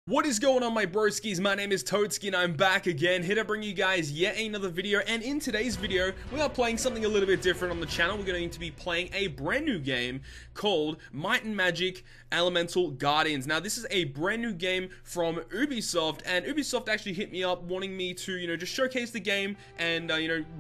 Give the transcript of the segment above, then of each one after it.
What is going on, my broskies? My name is Toadski and I'm back again, here to bring you guys yet another video. And in today's video, we are playing something a little bit different on the channel. We're going to be playing a brand new game called Might and Magic Elemental Guardians. Now, this is a brand new game from Ubisoft, and Ubisoft actually hit me up wanting me to, just showcase the game and,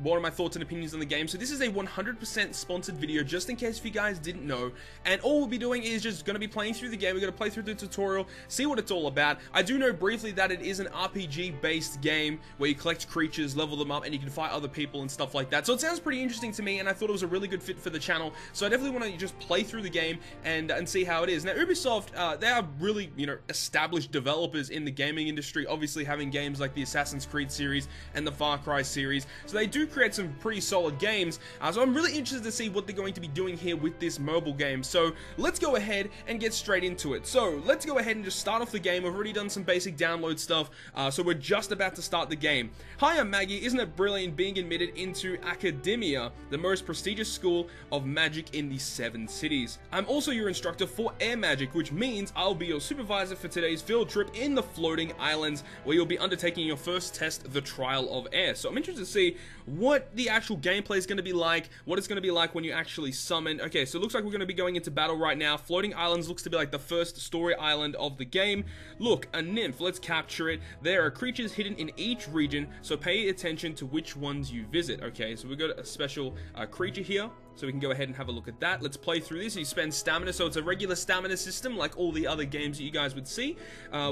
what are my thoughts and opinions on the game. So this is a 100% sponsored video, just in case if you guys didn't know. And all we'll be doing is just going to be playing through the game. We're going to play through the tutorial, see what it's all about. I do know briefly that it is an RPG-based game where you collect creatures, level them up, and you can fight other people and stuff like that. So it sounds pretty interesting to me, and I thought it was a really good fit for the channel. So I definitely want to just play through the game and see how it is. Now, Ubisoft, they are really, established developers in the gaming industry, obviously having games like the Assassin's Creed series and the Far Cry series. So they do create some pretty solid games. So I'm really interested to see what they're going to be doing here with this mobile game. So let's go ahead and get straight into it. So let's go ahead and just start off the game. I've already done some basic download stuff, so we're just about to start the game. Hi, I'm Maggie. Isn't it brilliant being admitted into Academia, the most prestigious school of magic in the 7 cities? I'm also your instructor for air magic, which means I'll be your supervisor for today's field trip in the floating islands, where you'll be undertaking your first test, the trial of air. So I'm interested to see what the actual gameplay is going to be like, what it's going to be like when you actually summon. Okay, so it looks like we're going to be going into battle right now. Floating islands looks to be like the first story island of the game. Look, a nymph. Let's capture it. There are creatures hidden in each region, so pay attention to which ones you visit. Okay, so we've got a special creature here, so we can go ahead and have a look at that. Let's play through this. You spend stamina, so it's a regular stamina system like all the other games that you guys would see,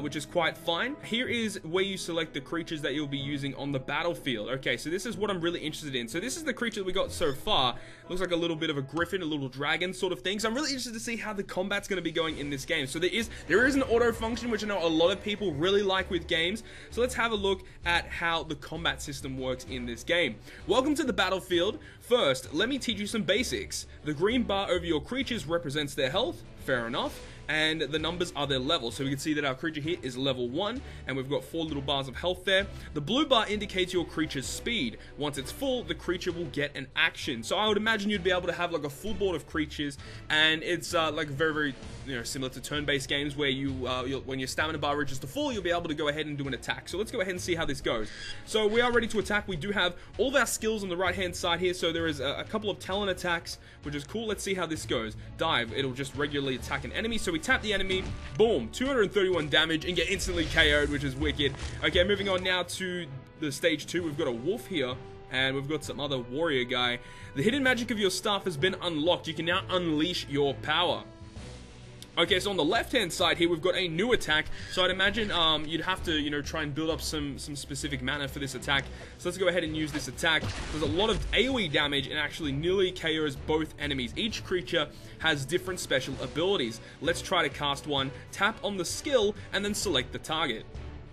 which is quite fine. Here is where you select the creatures that you'll be using on the battlefield. Okay, so this is what I'm really interested in. So this is the creature that we got so far. Looks like a little bit of a griffin, a little dragon sort of thing. So I'm really interested to see how the combat's going to be going in this game. So there is an auto function, which I know a lot of people really like with games. So let's have a look at how the combat system works in this game. Welcome to the battlefield. First, let me teach you some basics. The green bar over your creatures represents their health. Fair enough. And the numbers are their levels. So we can see that our creature here is level 1, and we've got 4 little bars of health there. The blue bar indicates your creature's speed. Once it's full, the creature will get an action. So I would imagine you'd be able to have like a full board of creatures, and it's like very, similar to turn-based games where when your stamina bar reaches the full, you'll be able to go ahead and do an attack. So let's go ahead and see how this goes. So we are ready to attack. We do have all of our skills on the right-hand side here. So there is a couple of talent attacks, which is cool. Let's see how this goes. Dive. It'll just regularly attack an enemy. So we tap the enemy, boom, 231 damage, and get instantly KO'd, which is wicked. Okay, moving on now to the stage 2. We've got a wolf here, and we've got some other warrior guy. The hidden magic of your staff has been unlocked. You can now unleash your power. Okay, so on the left-hand side here, we've got a new attack. So I'd imagine you'd have to, try and build up some specific mana for this attack. So let's go ahead and use this attack. There's a lot of AoE damage and actually nearly KOs both enemies. Each creature has different special abilities. Let's try to cast one. Tap on the skill and then select the target.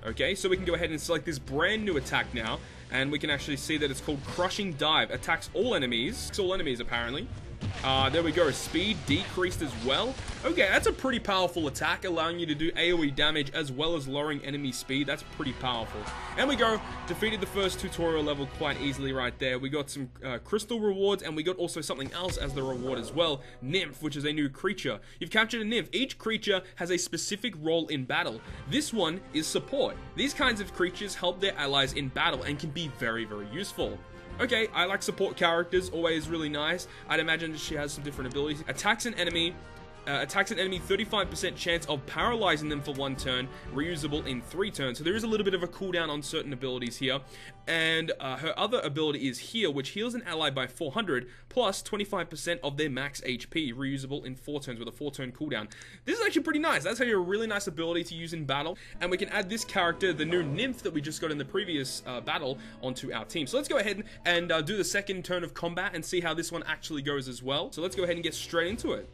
Okay, so we can go ahead and select this brand new attack now. And we can actually see that it's called Crushing Dive. Attacks all enemies. All enemies, apparently. There we go. Speed decreased as well. Okay, that's a pretty powerful attack, allowing you to do AoE damage as well as lowering enemy speed. That's pretty powerful. And we go. Defeated the first tutorial level quite easily right there. We got some crystal rewards, and we got also something else as the reward as well. Nymph, which is a new creature. You've captured a nymph. Each creature has a specific role in battle. This one is support. These kinds of creatures help their allies in battle and can be very, very useful. Okay, I like support characters, always really nice. I'd imagine she has some different abilities. Attacks an enemy, 35% chance of paralyzing them for 1 turn, reusable in 3 turns. So there is a little bit of a cooldown on certain abilities here. And her other ability is Heal, which heals an ally by 400, plus 25% of their max HP, reusable in 4 turns with a 4-turn cooldown. This is actually pretty nice. That's actually a really nice ability to use in battle. And we can add this character, the new nymph that we just got in the previous battle, onto our team. So let's go ahead and do the second turn of combat and see how this one actually goes as well. So let's go ahead and get straight into it.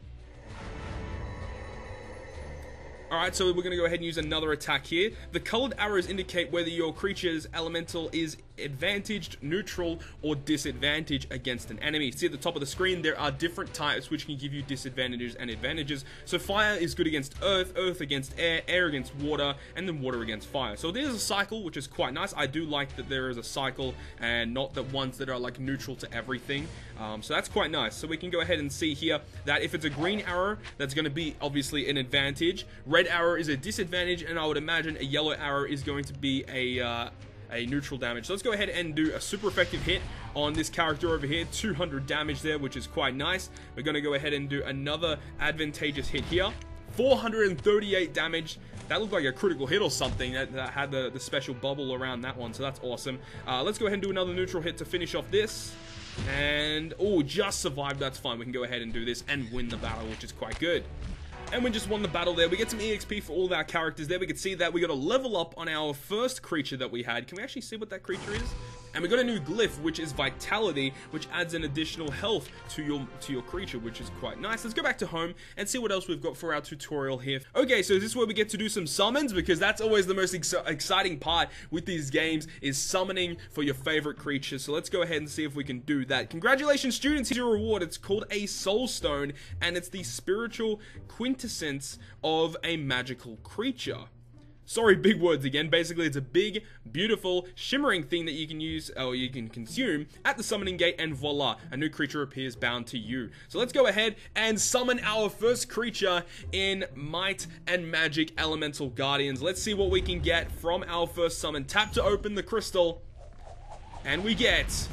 Alright, so we're going to go ahead and use another attack here. The colored arrows indicate whether your creature's elemental is advantaged, neutral, or disadvantaged against an enemy. See at the top of the screen, there are different types which can give you disadvantages and advantages. So fire is good against earth, earth against air, air against water, and then water against fire. So there's a cycle, which is quite nice. I do like that there is a cycle and not the ones that are like neutral to everything. So that's quite nice. So we can go ahead and see here that if it's a green arrow, that's going to be obviously an advantage. Red red arrow is a disadvantage, and I would imagine a yellow arrow is going to be a neutral damage. So let's go ahead and do a super effective hit on this character over here. 200 damage there, which is quite nice. We're going to go ahead and do another advantageous hit here. 438 damage. That looked like a critical hit or something that had the special bubble around that one, so that's awesome. Let's go ahead and do another neutral hit to finish off this. And, oh, just survived. That's fine. We can go ahead and do this and win the battle, which is quite good. And we just won the battle there. We get some EXP for all of our characters there. We can see that we got a level up on our first creature that we had. Can we actually see what that creature is? And we got a new glyph, which is Vitality, which adds an additional health to your creature, which is quite nice. Let's go back to home and see what else we've got for our tutorial here. Okay, so this is where we get to do some summons, because that's always the most exciting part with these games, is summoning for your favorite creatures. So let's go ahead and see if we can do that. Congratulations, students. Here's your reward. It's called a Soul Stone, and it's the spiritual quintessence of a magical creature. Sorry, big words again. Basically, it's a big, beautiful, shimmering thing that you can use, or you can consume at the summoning gate, and voila, a new creature appears bound to you. So let's go ahead and summon our first creature in Might and Magic Elemental Guardians. Let's see what we can get from our first summon. Tap to open the crystal, and we get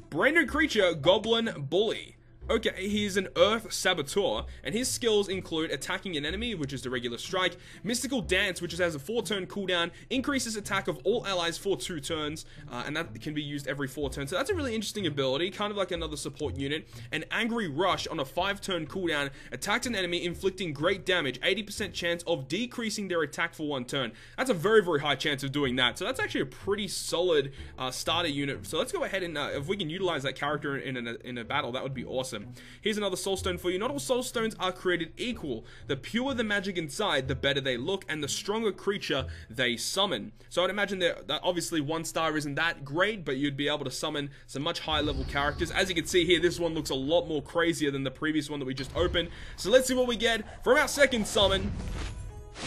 brand new creature, Goblin Bully. Okay, he's an Earth Saboteur, and his skills include attacking an enemy, which is the regular strike, Mystical Dance, which has a 4-turn cooldown, increases attack of all allies for 2 turns, and that can be used every 4 turns. So that's a really interesting ability, kind of like another support unit. An Angry Rush on a 5-turn cooldown, attacks an enemy, inflicting great damage, 80% chance of decreasing their attack for 1 turn. That's a very, very high chance of doing that. So that's actually a pretty solid starter unit. So let's go ahead and, if we can utilize that character in a battle, that would be awesome. Here's another soul stone for you. Not all soul stones are created equal. The purer the magic inside, the better they look, and the stronger creature they summon. So I'd imagine that obviously 1 star isn't that great, but you'd be able to summon some much higher level characters. As you can see here, this one looks a lot more crazier than the previous one that we just opened. So let's see what we get from our second summon.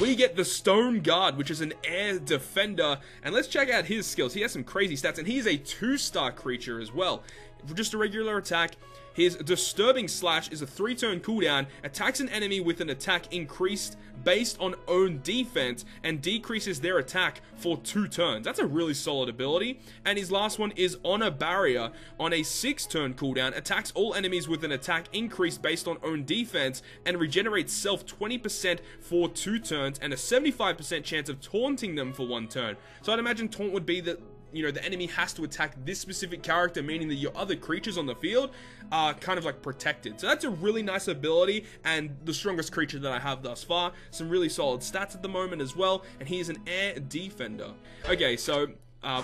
We get the Stone Guard, which is an air defender, and let's check out his skills. He has some crazy stats, and he's a 2-star creature as well. For just a regular attack, his Disturbing Slash is a 3-turn cooldown, attacks an enemy with an attack increased based on own defense, and decreases their attack for 2 turns. That's a really solid ability. And his last one is Honor Barrier, on a 6-turn cooldown, attacks all enemies with an attack increased based on own defense, and regenerates self 20% for 2 turns, and a 75% chance of taunting them for 1 turn. So I'd imagine taunt would be that, you know, the enemy has to attack this specific character, meaning that your other creatures on the field are kind of like protected. So that's a really nice ability, and the strongest creature that I have thus far. Some really solid stats at the moment as well, and he is an air defender. Okay, so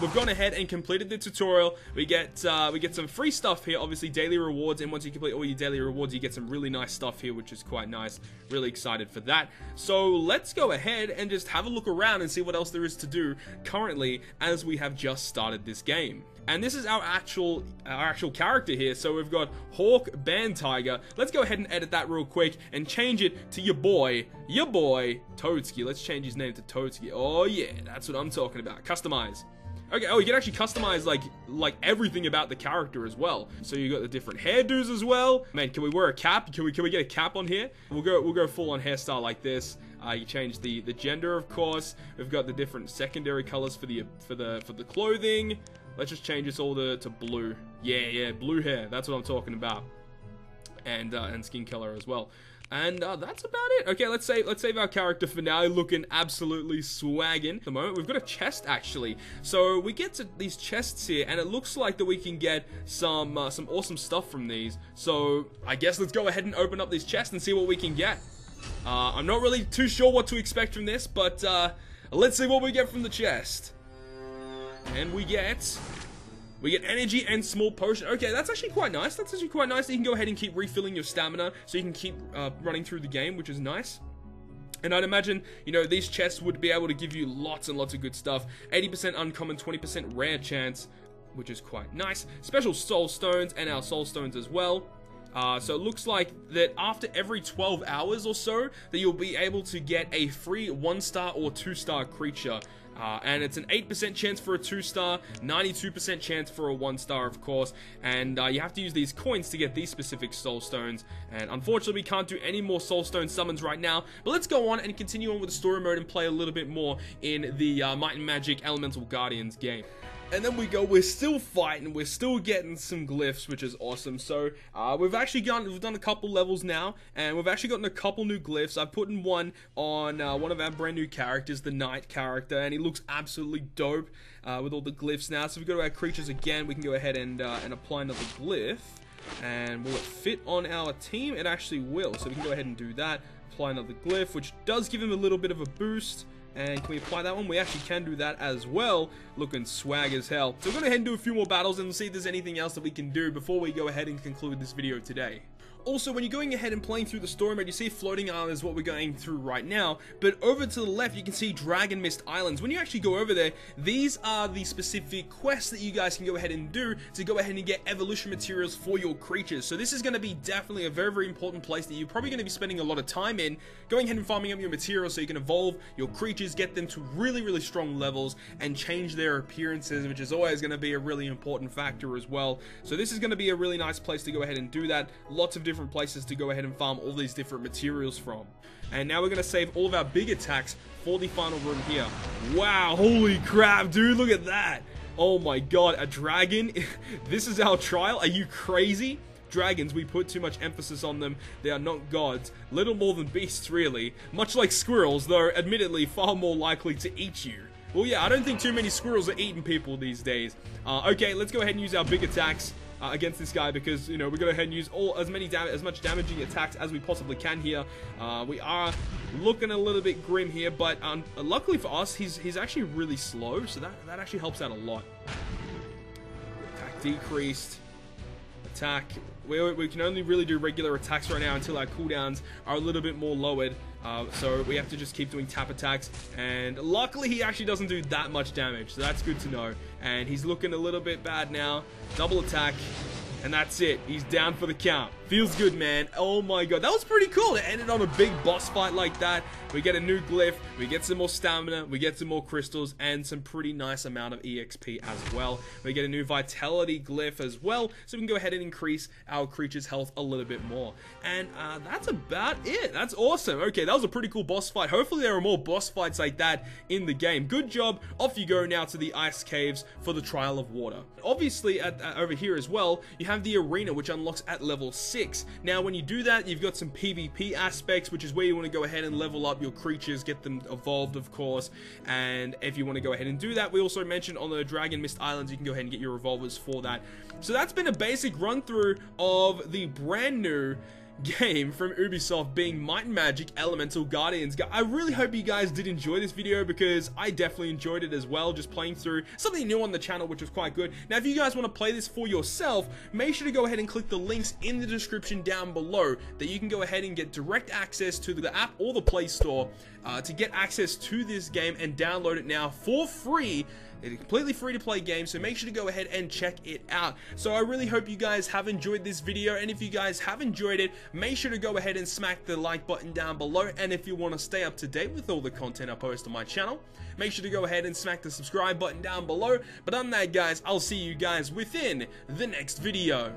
we've gone ahead and completed the tutorial. We get some free stuff here, obviously daily rewards, and once you complete all your daily rewards, you get some really nice stuff here, which is quite nice. Really excited for that. So let's go ahead and just have a look around and see what else there is to do currently, as we have just started this game. And this is our actual character here. So we've got Hawk Band Tiger. Let's go ahead and edit that real quick and change it to your boy Toadski. Let's change his name to Toadski. Oh yeah, that's what I'm talking about. Customize. Okay, oh, you can actually customize like everything about the character as well. So you got the different hairdos as well. Man, can we wear a cap? Can we get a cap on here? We'll go full on hairstyle like this. You change the gender, of course. We've got the different secondary colors for the clothing. Let's just change this all to blue. Yeah, blue hair. That's what I'm talking about. And skin color as well. And that's about it. Okay, let's save our character for now, looking absolutely swaggin'. At the moment, we've got a chest actually. So we get to these chests here, and it looks like that we can get some awesome stuff from these. So I guess let's go ahead and open up this chest and see what we can get. I'm not really too sure what to expect from this, but let's see what we get from the chest. And we get energy and small potion. Okay, that's actually quite nice. That's actually quite nice. You can go ahead and keep refilling your stamina, so you can keep running through the game, which is nice. And I'd imagine, you know, these chests would be able to give you lots and lots of good stuff. 80% uncommon, 20% rare chance, which is quite nice. Special soul stones and our soul stones as well. So it looks like that after every 12 hours or so, that you'll be able to get a free 1-star or 2-star creature. And it's an 8% chance for a 2-star, 92% chance for a 1-star, of course. And you have to use these coins to get these specific soul stones. And unfortunately, we can't do any more soul stone summons right now. But let's go on and continue on with the story mode and play a little bit more in the Might and Magic Elemental Guardians game. And then we go, we're still fighting, we're still getting some glyphs, which is awesome. So, we've done a couple levels now, and we've actually gotten a couple new glyphs. I've put in one on one of our brand new characters, the Knight character, and he looks absolutely dope with all the glyphs now. So if we go to our creatures again, we can go ahead and apply another glyph. And will it fit on our team? It actually will. So we can go ahead and do that, apply another glyph, which does give him a little bit of a boost. And can we apply that one? We actually can do that as well. Looking swag as hell. So we're going to go ahead and do a few more battles and see if there's anything else that we can do before we go ahead and conclude this video today. Also, when you're going ahead and playing through the story mode, you see Floating Island is what we're going through right now, but over to the left, you can see Dragon Mist Islands. When you actually go over there, these are the specific quests that you guys can go ahead and do to go ahead and get evolution materials for your creatures. So this is going to be definitely a very, very important place that you're probably going to be spending a lot of time in, going ahead and farming up your materials so you can evolve your creatures, get them to really, really strong levels, and change their appearances, which is always going to be a really important factor as well. So this is going to be a really nice place to go ahead and do that. Lots of different places to go ahead and farm all these different materials from. And now we're going to save all of our big attacks for the final room here. Wow, holy crap, dude, look at that. Oh my god, a dragon? This is our trial? Are you crazy? Dragons, we put too much emphasis on them. They are not gods. Little more than beasts, really. Much like squirrels, though admittedly far more likely to eat you. Well, yeah, I don't think too many squirrels are eating people these days. Okay, let's go ahead and use our big attacks against this guy, because you know we're gonna go ahead and use as much damaging attacks as we possibly can here. We are looking a little bit grim here, but luckily for us, he's actually really slow, so that actually helps out a lot. Attack decreased. Attack. We can only really do regular attacks right now until our cooldowns are a little bit more lowered. So we have to just keep doing tap attacks, and luckily he actually doesn't do that much damage, so that's good to know. And he's looking a little bit bad now. Double attack, and that's it. He's down for the count. Feels good, man. Oh my god, that was pretty cool. It ended on a big boss fight like that. We get a new glyph, we get some more stamina, we get some more crystals, and some pretty nice amount of EXP as well. We get a new vitality glyph as well, so we can go ahead and increase our creature's health a little bit more. And that's about it. That's awesome. Okay, that was a pretty cool boss fight. Hopefully there are more boss fights like that in the game. Good job. Off you go now to the ice caves for the Trial of Water. Obviously, over here as well, you have the arena, which unlocks at level 6. Now, when you do that, you've got some PvP aspects, which is where you want to go ahead and level up your creatures, get them evolved, of course. And if you want to go ahead and do that, we also mentioned on the Dragon Mist Islands, you can go ahead and get your revolvers for that. So that's been a basic run through of the brand new game from Ubisoft, being Might and Magic Elemental Guardians. I really hope you guys did enjoy this video, because I definitely enjoyed it as well, just playing through something new on the channel, which was quite good. Now, if you guys want to play this for yourself, make sure to go ahead and click the links in the description down below, that you can go ahead and get direct access to the app or the Play Store to get access to this game and download it now for free. It's a completely free to play game, so make sure to go ahead and check it out. So I really hope you guys have enjoyed this video, and if you guys have enjoyed it, make sure to go ahead and smack the like button down below. And if you want to stay up to date with all the content I post on my channel, make sure to go ahead and smack the subscribe button down below. But other than that, guys, I'll see you guys within the next video.